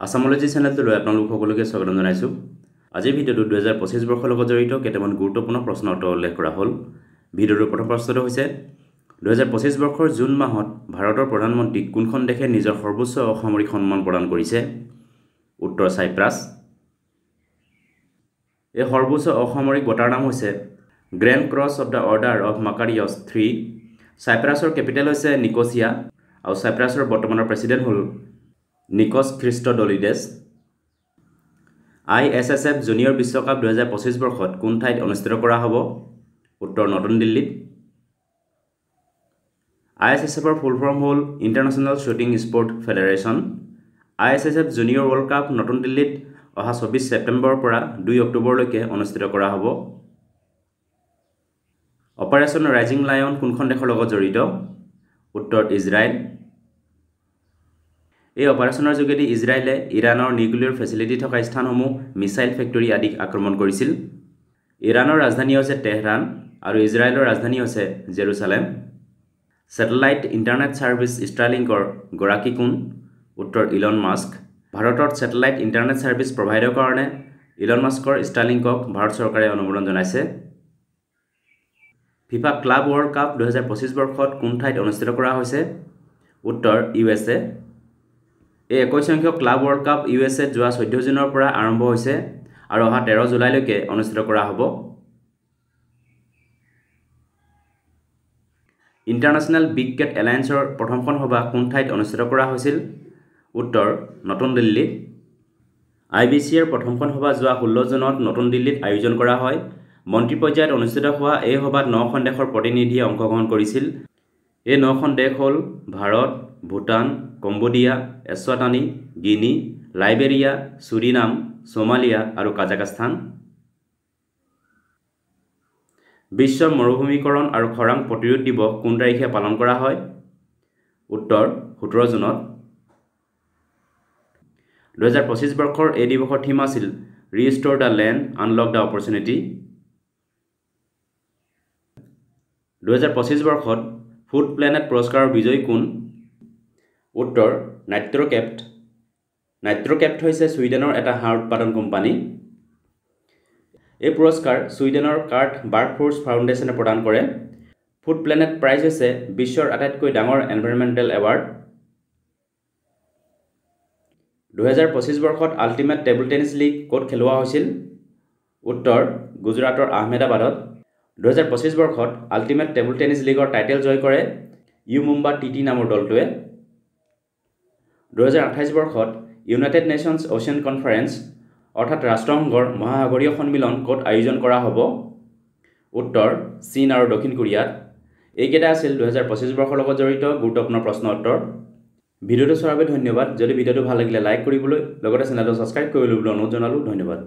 আসামোলজি চেনেলটোলৈ আপোনালোক সকলোকে স্বাগতম জনাইছোঁ। আজিৰ ভিডিঅ'টো 2025 বৰ্ষৰ লগত জড়িত কেইটামান গুৰুত্বপূৰ্ণ প্ৰশ্ন উত্তৰ উল্লেখ কৰা হ'ল। ভিডিঅ'টোৰ প্ৰথম প্ৰশ্নটো হৈছে 2025 বৰ্ষৰ জুন মাহত ভাৰতৰ প্ৰধানমন্ত্ৰীক কোনখন দেশে নিজৰ সৰ্বোচ্চ অসামৰিক সন্মান প্ৰদান কৰিছে? উত্তৰ ছাইপ্ৰাছ। এই সৰ্বোচ্চ অসামৰিক বঁটাৰ নাম হৈছে grand cross of the order of Makarios 3। ছাইপ্ৰাছৰ কেপিটেল হৈছে নিকোছিয়া আৰু ছাইপ্ৰাছৰ বৰ্তমানৰ প্ৰেছিডেণ্ট হ'ল নিকছ খ্ৰীষ্টডলিডেছ। ISSF জুনিয়ৰ বিশ্বকাপ 2025 বৰ্ষত কোন ঠাইত অনুষ্ঠিত কৰা হ'ব? উত্তৰ নতুন দিল্লীত। ISSFৰ ফুল ফৰ্ম হ'ল international shooting sport federation. ISSF junior world cup নতুন দিল্লীত অহা 24 ছেপ্টেম্বৰৰ পৰা 2 অক্টোবৰলৈকে অনুষ্ঠিত কৰা হ'ব। অপাৰেশ্যন ৰাইজিং লায়ন কোনখন দেশৰ লগত জড়িত? উত্তৰ ইজৰাইল। এই অপাৰেশ্যনৰ যোগেদি ইজৰাইলে ইৰাণৰ নিউক্লিয়াৰ ফেচিলিটি থকা স্থানসমূহ মিছাইল ফেক্টৰী আদি আক্ৰমণ কৰিছিল। ইৰাণৰ ৰাজধানী হৈছে তেহৰান আৰু ইজৰাইলৰ ৰাজধানী হৈছে জেৰুচালেম। ছেটেলাইট ইণ্টাৰনেট ছাৰ্ভিচ ষ্টাৰলিংকৰ গৰাকী কোন? উত্তৰ ইলন মাস্ক। ভাৰতত ছেটেলাইট ইণ্টাৰনেট ছাৰ্ভিচ প্ৰভাইডৰ কাৰণে ইলন মাস্কৰ ষ্টাৰলিংকক ভাৰত চৰকাৰে অনুমোদন জনাইছে। ফিফা ক্লাব ৱৰ্ল্ড কাপ 2025 বৰ্ষত কোন ঠাইত অনুষ্ঠিত কৰা হৈছে? উত্তৰ USA। এই 21 সংখ্যক ক্লাব ৱৰ্ল্ড কাপ USA যোৱা 14 জুনৰ পৰা আৰম্ভ হৈছে আৰু অহা 13 জুলাইলৈকে অনুষ্ঠিত কৰা হ'ব। ইণ্টাৰনেশ্যনেল বিগ কেট এলায়েন্সৰ প্ৰথমখন সভা কোন ঠাইত অনুষ্ঠিত কৰা হৈছিল? উত্তৰ নতুন দিল্লীত। IBCৰ প্ৰথমখন সভা যোৱা 16 জুনত নতুন দিল্লীত আয়োজন কৰা হয়। মন্ত্ৰী পৰ্যায়ত অনুষ্ঠিত হোৱা এই সভাত 9খন দেশৰ প্ৰতিনিধিয়ে অংশগ্ৰহণ কৰিছিল। এই 9খন দেশ হ'ল ভাৰত, ভূটান, কম্বোডিয়া, এছৱাটানী, গিনি, লাইবেৰিয়া, ছুৰিনাম, সোমালিয়া আৰু কাজাখস্তান। বিশ্ব মৰুভূমিকৰণ আৰু খৰাং প্ৰতিৰোধ দিৱস কোন তাৰিখে পালন কৰা হয়? উত্তৰ 17 জুনত। 2025 বৰ্ষৰ এই দিৱসৰ থিম আছিল restore the land, unlock the opportunity. 2025 বৰ্ষত ফুড প্লেনেট পুৰস্কাৰৰ বিজয়ী কোন? উত্তৰ নাইট্ৰ'কেপ্ট। নাইট্ৰ'কেপ্ট হৈছে ছুইডেনৰ এটা হাঁহ উৎপাদন কোম্পানী। এই পুৰস্কাৰ ছুইডেনৰ কাৰ্ট বাৰ্কফোৰ্চ ফাউণ্ডেশ্যনে প্ৰদান কৰে। ফুড প্লেনেট প্ৰাইজ হৈছে বিশ্বৰ আটাইতকৈ ডাঙৰ এনভাইৰনমেণ্টেল এৱাৰ্ড। 2025 বৰ্ষত আল্টিমেট টেবুল টেনিছ লীগ ক'ত খেলোৱা হৈছিল? উত্তৰ গুজৰাটৰ আহমেদাবাদত। 2025 বৰ্ষত আল্টিমেট টেবুল টেনিছ লীগৰ টাইটেল জয় কৰে ইউ মুম্বা TT নামৰ দলটোৱে। 2028 বৰ্ষত ইউনাইটেড নেশ্যনছ অ'চিয়ান কনফাৰেন্স অৰ্থাৎ ৰাষ্ট্ৰসংঘৰ মহাসাগৰীয় সন্মিলন ক'ত আয়োজন কৰা হ'ব? উত্তৰ চীন আৰু দক্ষিণ কোৰিয়াত। এইকেইটা আছিল 2025 বৰ্ষৰ লগত জড়িত গুৰুত্বপূৰ্ণ প্ৰশ্ন উত্তৰ। ভিডিঅ'টো চোৱাৰ বাবে ধন্যবাদ। যদি ভিডিঅ'টো ভাল লাগিলে লাইক কৰিবলৈ লগতে চেনেলটো ছাবস্ক্ৰাইব কৰিবলৈ অনুৰোধ জনালোঁ। ধন্যবাদ।